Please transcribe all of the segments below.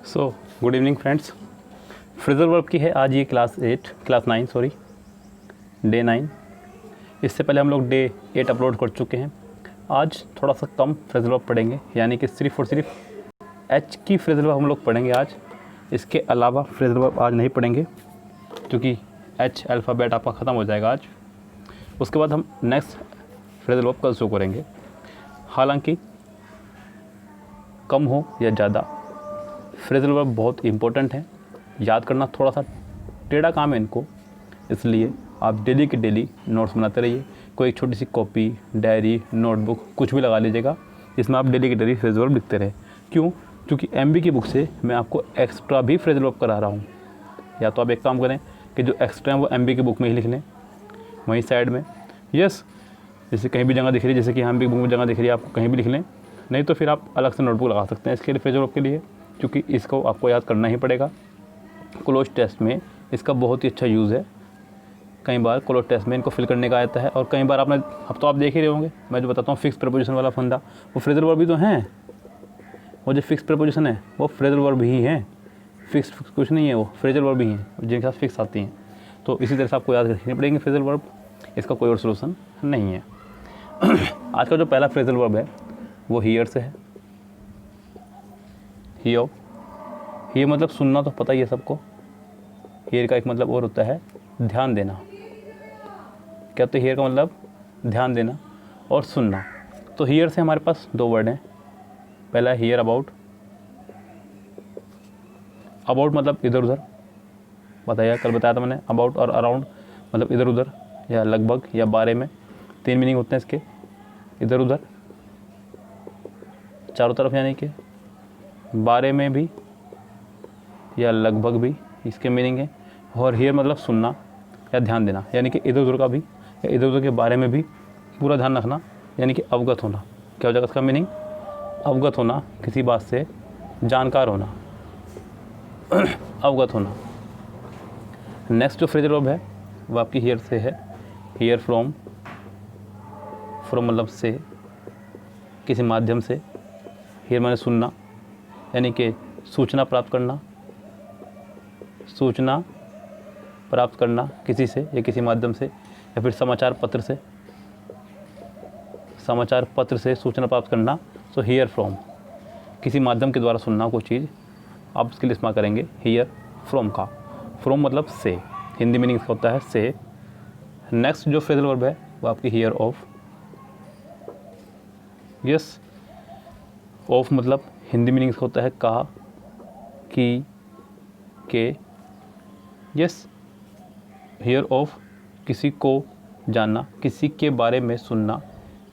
So good evening friends. Phrasal verb की है आज ये क्लास 9 सॉरी डे 9। इससे पहले हम लोग डे 8 अपलोड कर चुके हैं। आज थोड़ा सा कम फ्रेजल वर्ब पढ़ेंगे, यानी कि सिर्फ और सिर्फ एच की फ्रेजल वर्ब हम लोग पढ़ेंगे आज। इसके अलावा फ्रेजल वर्ब आज नहीं पढ़ेंगे क्योंकि एच अल्फ़ाबेट आपका ख़त्म हो जाएगा आज। उसके बाद हम नेक्स्ट फ्रेजल वर्ब कल शो करेंगे। हालांकि कम हो या ज़्यादा फ्रेजल वर्ब बहुत इंपॉर्टेंट है, याद करना थोड़ा सा टेढ़ा काम है इनको, इसलिए आप डेली के डेली नोट्स बनाते रहिए। कोई एक छोटी सी कॉपी, डायरी, नोटबुक कुछ भी लगा लीजिएगा, इसमें आप डेली के डेली फ्रेजल वर्ब लिखते रहे। क्यों? क्योंकि एमबी की बुक से मैं आपको एक्स्ट्रा भी फ्रेजल वर्ब करा रहा हूँ। या तो आप एक काम करें कि जो एक्स्ट्रा है वो एमबी की बुक में ही लिख लें, वहीं साइड में। यस, जैसे कहीं भी जगह दिख रही है, जैसे कि एमबी की बुक में जगह दिख रही है, आप कहीं भी लिख लें। नहीं तो फिर आप अलग से नोटबुक लगा सकते हैं इसके लिए, फ्रेजल वर्ब के लिए, क्योंकि इसको आपको याद करना ही पड़ेगा। क्लोज टेस्ट में इसका बहुत ही अच्छा यूज़ है। कई बार क्लोज टेस्ट में इनको फिल करने का आता है, और कई बार आपने, अब तो आप देख ही रहे होंगे, मैं जो बताता हूँ फिक्स प्रपोजिशन वाला फंडा, वो फ्रेजल वर्ब भी तो हैं। वो जो फिक्स प्रपोजिशन है वो फ्रेजल वर्ब ही हैं। फिक्स कुछ नहीं है, वो फ्रेजल वर्ब ही हैं जिनके साथ फिक्स आती हैं। तो इसी तरह से आपको याद रखनी पड़ेंगे फ्रेजल वर्ब, इसका कोई और सोल्यूशन नहीं है। आज का जो पहला फ्रेजल वर्ब है वो हियर से है। हियर, हियर मतलब सुनना, तो पता ही है सबको। हियर का एक मतलब और होता है ध्यान देना। क्या होता है हियर का मतलब? ध्यान देना और सुनना। तो हियर से हमारे पास दो वर्ड हैं। पहला है हियर अबाउट। अबाउट मतलब इधर उधर, बताया, कल बताया था मैंने। अबाउट और अराउंड मतलब इधर उधर या लगभग या बारे में। तीन मीनिंग होते हैं इसके, इधर उधर, चारों तरफ, यानी कि बारे में भी या लगभग भी इसके मीनिंग है। और हियर मतलब सुनना या ध्यान देना, यानी कि इधर उधर का भी या इधर उधर के बारे में भी पूरा ध्यान रखना, यानी कि अवगत होना। क्या हो जाएगा इसका मीनिंग? अवगत होना, किसी बात से जानकार होना, अवगत होना। नेक्स्ट जो फ्रेजल वर्ब है वो आपकी हियर से है। हियर फ्रॉम, फ्रॉम मतलब से, किसी माध्यम से। हियर माने सुनना, यानी कि सूचना प्राप्त करना, सूचना प्राप्त करना किसी से या किसी माध्यम से, या फिर समाचार पत्र से, समाचार पत्र से सूचना प्राप्त करना। तो हियर फ्रॉम, किसी माध्यम के द्वारा सुनना कोई चीज़, आप उसके लिए इस्तेमाल करेंगे हियर फ्रॉम का। फ्रॉम मतलब से, हिंदी मीनिंग इसका होता है से। नेक्स्ट जो फ्रेजल वर्ब है वो आपकी हियर ऑफ। यस, ऑफ मतलब हिंदी मीनिंग इसका होता है का, की, के। यस, हियर ऑफ किसी को जानना, किसी के बारे में सुनना,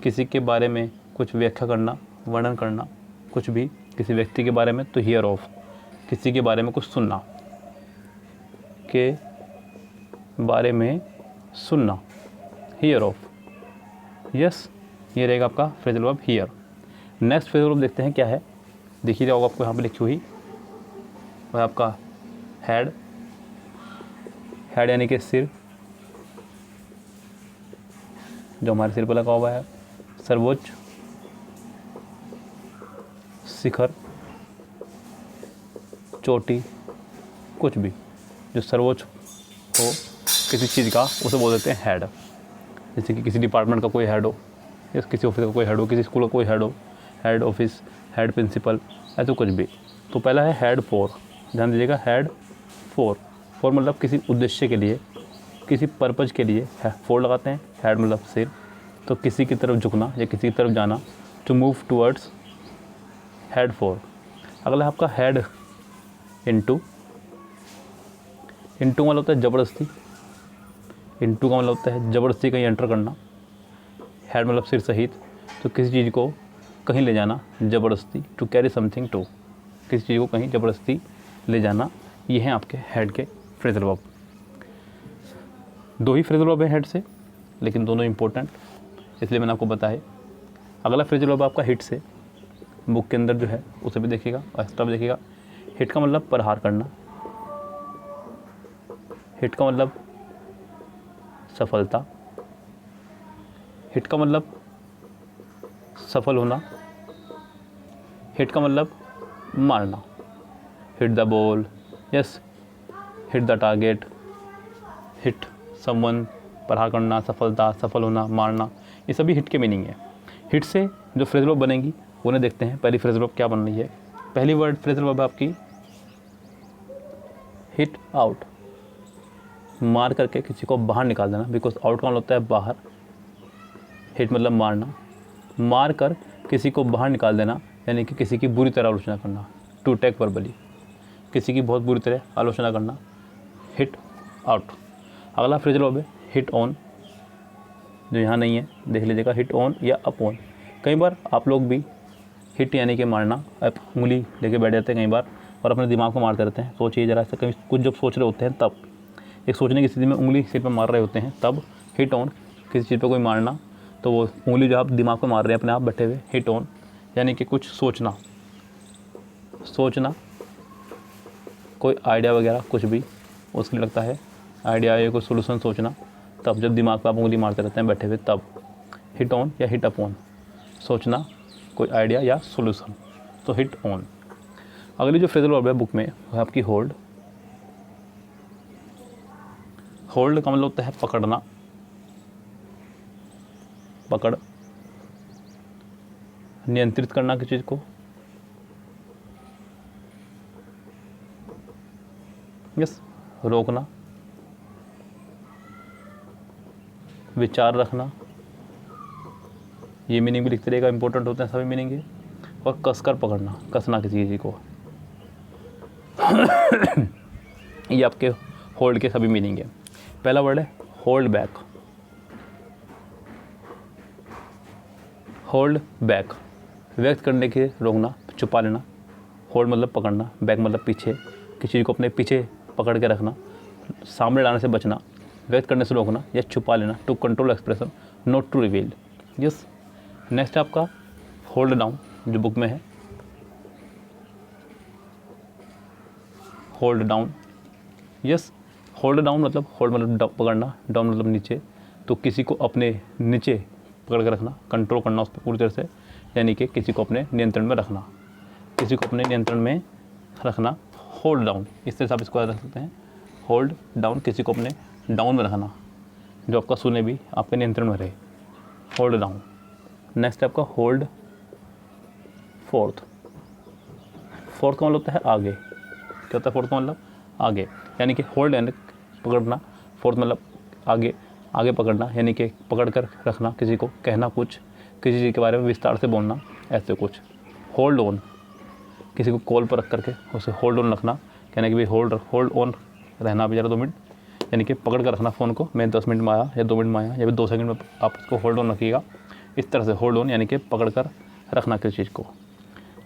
किसी के बारे में कुछ व्याख्या करना, वर्णन करना, कुछ भी किसी व्यक्ति के बारे में, तो हियर ऑफ किसी के बारे में कुछ सुनना, के बारे में सुनना, हियर ऑफ। यस, ये रहेगा आपका phrasal verb here. Next phrasal verb देखते हैं क्या है। देखिए जाओगे आपको यहाँ पे लिखी हुई, वह आपका हेड। हेड यानी कि सिर, जो हमारे सिर पर लगा हुआ है। सर्वोच्च, शिखर, चोटी, कुछ भी जो सर्वोच्च हो किसी चीज़ का, उसे बोल देते हैं हेड। जैसे कि किसी डिपार्टमेंट का कोई हेड हो, या किसी ऑफिस का कोई हेड हो, किसी स्कूल का कोई हेड हो, हेड ऑफिस, हेड प्रिंसिपल, ऐसे कुछ भी। तो पहला है हेड फोर, ध्यान दीजिएगा, हेड फोर। फोर मतलब किसी उद्देश्य के लिए, किसी पर्पज़ के लिए फोर लगाते हैं। हेड मतलब सिर, तो किसी की तरफ झुकना या किसी की तरफ जाना, to move towards, head for. अगला है आपका हेड इनटू। इनटू मतलब होता है ज़बरदस्ती। इनटू का मतलब होता है ज़बरदस्ती कहीं एंटर करना। हेड मतलब सिर सहित, तो किसी चीज़ को कहीं ले जाना ज़बरदस्ती, टू कैरी समथिंग टू, किसी चीज़ को कहीं ज़बरदस्ती ले जाना। ये हैं आपके हेड के फ्रेजल वर्ब। दो ही फ्रेजल वर्ब है हेड से, लेकिन दोनों इंपॉर्टेंट, इसलिए मैंने आपको बताया। अगला फ्रेजल वर्ब आपका हिट से, बुक के अंदर जो है उसे भी देखिएगा, एक्स्ट्रा भी देखिएगा। हिट का मतलब प्रहार करना, हिट का मतलब सफलता, हिट का मतलब सफल होना, हिट का मतलब मारना, hit the ball, yes, hit the target, hit someone, प्रहार करना, सफलता, सफल होना, मारना, ये सभी हिट के मीनिंग है। हिट से जो फ्रेजल वर्ब बनेगी उन्हें देखते हैं। पहली फ्रेजल वर्ब क्या बन रही है? पहली वर्ड फ्रेजल वर्ब है आपकी हिट आउट, मार करके किसी को बाहर निकाल देना, बिकॉज आउट का मतलब होता है बाहर, हिट मतलब मारना, मार कर किसी को बाहर निकाल देना, यानी कि किसी की बुरी तरह आलोचना करना, टू टेक वर्बली, किसी की बहुत बुरी तरह आलोचना करना, हिट आउट। अगला फ्रेजल वर्ब है हिट ऑन, जो यहाँ नहीं है देख लीजिएगा, हिट ऑन या अप ऑन। कई बार आप लोग भी हिट यानी कि मारना, आप उंगली लेके बैठ जाते हैं कई बार और अपने दिमाग को मारते रहते हैं। सोचिए ज़रा सा, कभी कुछ जब सोच रहे होते हैं तब, एक सोचने की स्थिति में उंगली सिर पर मार रहे होते हैं तब हिट ऑन, किसी चीज़ पर कोई मारना, तो वो उंगली जो आप दिमाग पर मार रहे हैं अपने आप बैठे हुए, हिट ऑन, यानी कि कुछ सोचना, कोई आइडिया वगैरह कुछ भी उसके लिए लगता है आइडिया या कोई सोल्यूशन सोचना, तब जब दिमाग पर आप उंगली मारते रहते हैं बैठे हुए तब हिट ऑन या हिट अपॉन, सोचना, कोई आइडिया या सोल्यूशन, तो हिट ऑन। अगली जो फ्रेजल वर्ब है बुक में वो है आपकी होल्ड। होल्ड का मतलब होता है पकड़ना, पकड़, नियंत्रित करना किसी चीज़ को, यस, रोकना, विचार रखना, ये मीनिंग भी लिखते रहेगा, इंपॉर्टेंट होते हैं सभी मीनिंग ये। और कसकर पकड़ना, कसना किसी चीज़ को ये आपके होल्ड के सभी मीनिंग है। पहला वर्ड है होल्ड बैक, होल्ड बैक, व्यक्त करने के रोकना, छुपा लेना, होल्ड मतलब पकड़ना, बैक मतलब पीछे, किसी चीज़ को अपने पीछे पकड़ के रखना, सामने लाने से बचना, व्यक्त करने से रोकना या छुपा लेना, to control expression, not to reveal, yes. Next आपका होल्ड डाउन जो बुक में है, hold down, yes, hold down मतलब होल्ड मतलब पकड़ना, डाउन मतलब नीचे, तो किसी को अपने नीचे पकड़ के रखना, कंट्रोल करना उस पर पूरी तरह से, यानी कि किसी को अपने नियंत्रण में रखना, किसी को अपने नियंत्रण में रखना, होल्ड डाउन, इस तरह से आप इसको याद रख सकते हैं, होल्ड डाउन, किसी को अपने डाउन में रखना, जो आपका सुने भी आपके नियंत्रण में रहे, होल्ड डाउन। नेक्स्ट है आपका होल्ड फोर्थ। फोर्थ का मतलब होता है आगे, क्या होता है फोर्थ का मतलब? आगे, यानी कि होल्ड यानी पकड़ना, फोर्थ मतलब आगे, आगे पकड़ना, यानी कि पकड़ कर रखना, किसी को कहना कुछ, किसी चीज़ के बारे में विस्तार से बोलना, ऐसे कुछ। होल्ड ऑन, किसी को कॉल पर रख करके उसे होल्ड ऑन रखना, कहना कि भाई होल्ड ऑन रहना भी ज़रा 2 मिनट, यानी कि पकड़ कर रखना फ़ोन को, मैं 10 मिनट में आया या 2 मिनट में आया या फिर 2 सेकंड में आप उसको होल्ड ऑन रखिएगा, इस तरह से होल्ड ऑन यानी कि पकड़ कर रखना किसी चीज़ को।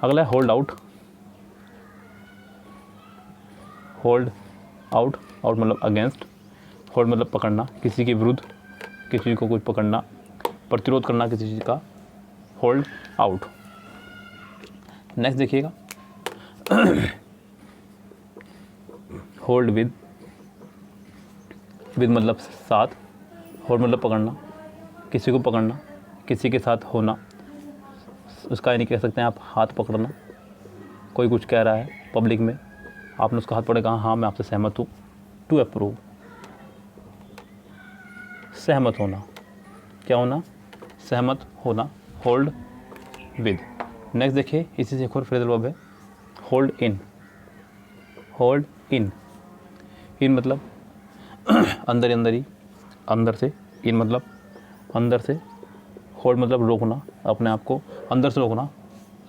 अगला है hold out, hold out, out मतलब अगेंस्ट, होल्ड मतलब पकड़ना, किसी के विरुद्ध किसी चीज़ को कुछ पकड़ना, प्रतिरोध करना किसी चीज़ का, होल्ड आउट। नेक्स्ट देखिएगा होल्ड विद, विद मतलब साथ, होल्ड मतलब पकड़ना, किसी को पकड़ना, किसी के साथ होना, उसका यानी कह सकते हैं आप हाथ पकड़ना, कोई कुछ कह रहा है पब्लिक में, आपने उसका हाथ पकड़ कहा हाँ मैं आपसे सहमत हूँ, टू अप्रूव, सहमत होना, क्या होना? सहमत होना, होल्ड विद। नेक्स्ट देखिए, इसी से एक और फ्रेजल वर्ब है होल्ड इन। होल्ड इन, इन मतलब अंदर ही, अंदर से, इन मतलब अंदर से, होल्ड मतलब रोकना, अपने आप को अंदर से रोकना,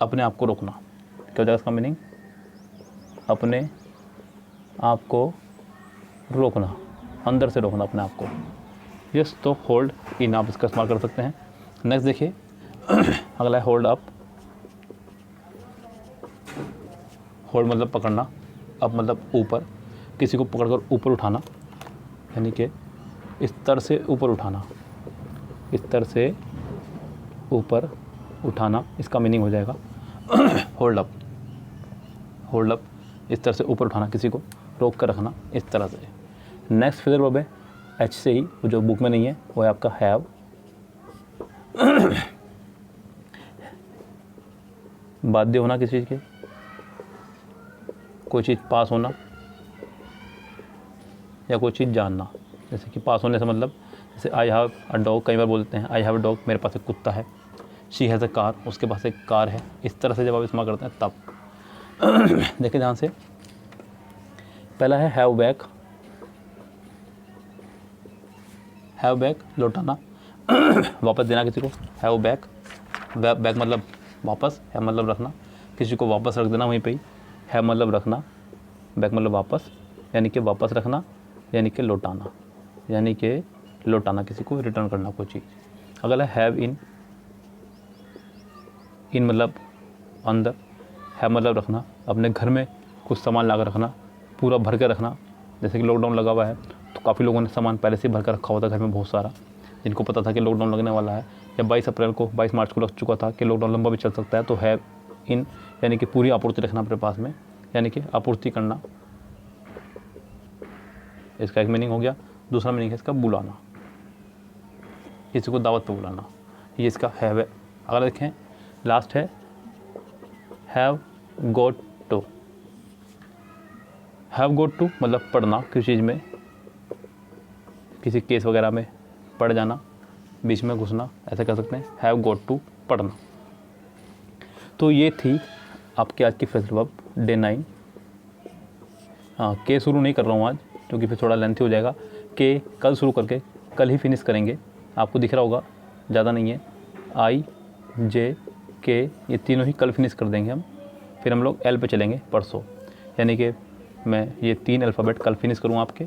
अपने आप को रोकना, क्या हो जाएगा इसका मीनिंग? अपने आप को रोकना, अंदर से रोकना अपने आप को, यस। तो होल्ड इन आप इसका इस्तेमाल कर सकते हैं। नेक्स्ट देखिए अगला है होल्ड अप। होल्ड मतलब पकड़ना, अप मतलब ऊपर, किसी को पकड़कर ऊपर उठाना, यानी कि इस तरह से ऊपर उठाना, इस तरह से ऊपर उठाना, इसका मीनिंग हो जाएगा होल्ड अप। होल्ड अप, इस तरह से ऊपर उठाना, किसी को रोक कर रखना, इस तरह से। नेक्स्ट फ्रेजल वर्ब है एच से ही, जो बुक में नहीं है, वो है आपका हैव। बाध्य होना किसी चीज़ के, कोई चीज़ पास होना या कोई चीज़ जानना। जैसे कि पास होने से मतलब जैसे आई हैव अ डॉग, कई बार बोलते हैं आई हैव अ डॉग, मेरे पास एक कुत्ता है। शी हैज़ अ कार, उसके पास एक कार है। इस तरह से जब आप इस्तेमाल करते हैं तब देखिए ध्यान से, पहला है हैव बैक, हैव बैक लौटाना वापस देना किसी को, हैव बैक, बैक मतलब वापस, है मतलब रखना, किसी को वापस रख देना वहीं पे ही, है मतलब रखना, बैक मतलब वापस, यानी कि वापस रखना, यानी कि लौटाना, यानी कि लौटाना, किसी को रिटर्न करना कोई चीज़। अगला हैव इन, इन मतलब अंदर, है मतलब रखना, अपने घर में कुछ सामान ला कर रखना, पूरा भर के रखना। जैसे कि लॉकडाउन लगा हुआ है तो काफ़ी लोगों ने सामान पहले से भर कर रखा हुआ था घर में बहुत सारा, जिनको पता था कि लॉकडाउन लगने वाला है, या 22 मार्च को लग चुका था कि लॉकडाउन लंबा भी चल सकता है। तो हैव इन यानी कि पूरी आपूर्ति रखना अपने पास में, यानी कि आपूर्ति करना, इसका एक मीनिंग हो गया। दूसरा मीनिंग है इसका बुलाना, किसी को दावत पर बुलाना, ये इसका हैव है। अगर देखें लास्ट है have got to, have got to मतलब पढ़ना, किसी चीज़ में, किसी केस वगैरह में पढ़ जाना, बीच में घुसना, ऐसा कह सकते हैं हैव गोट टू, पढ़ना। तो ये थी आपकी आज की फ्रेजल वर्ब डे 9। हाँ, के शुरू नहीं कर रहा हूँ आज क्योंकि फिर थोड़ा लेंथी हो जाएगा। के कल शुरू करके कल ही फिनिश करेंगे, आपको दिख रहा होगा ज़्यादा नहीं है। आई जे के ये तीनों ही कल फिनिश कर देंगे हम, फिर हम लोग एल पे चलेंगे परसों, यानी कि मैं ये 3 अल्फ़ाबेट कल फिनिश करूँ आपके,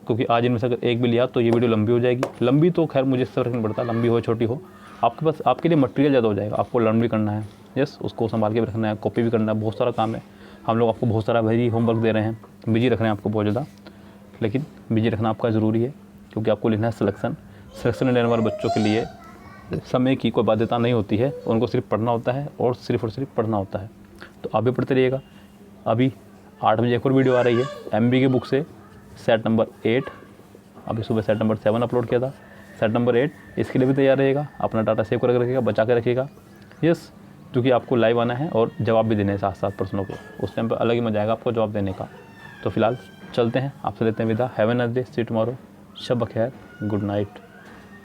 क्योंकि आज इनमें से अगर एक भी लिया तो ये वीडियो लंबी हो जाएगी। लंबी तो खैर मुझे इससे फर्क नहीं पड़ता, लंबी हो छोटी हो, आपके पास आपके लिए मटेरियल ज़्यादा हो जाएगा, आपको लर्न भी करना है, यस, उसको संभाल के भी रखना है, कॉपी भी करना है, बहुत सारा काम है। हम लोग आपको बहुत सारा भाई होमवर्क दे रहे हैं, बिजी रख रहे हैं आपको बहुत ज़्यादा, लेकिन बिजी रखना आपका ज़रूरी है क्योंकि आपको लिखना है सिलेक्शन लेने वाले बच्चों के लिए समय की कोई बाध्यता नहीं होती है, उनको सिर्फ पढ़ना होता है और सिर्फ पढ़ना होता है। तो आप भी पढ़ते रहिएगा। अभी 8 बजे एक और वीडियो आ रही है MB की बुक से, सेट नंबर 8, अभी सुबह सेट नंबर 7 अपलोड किया था, सेट नंबर 8, इसके लिए भी तैयार रहेगा, अपना डाटा सेव करके रखिएगा, बचा के रखिएगा, यस, क्योंकि आपको लाइव आना है और जवाब भी देने हैं 7 प्रश्नों को, उस टाइम पर अलग ही मजा आएगा आपको जवाब देने का। तो फिलहाल चलते हैं, आपसे लेते हैं विदा, have a nice day, see you tomorrow, शब बखैर, गुड नाइट।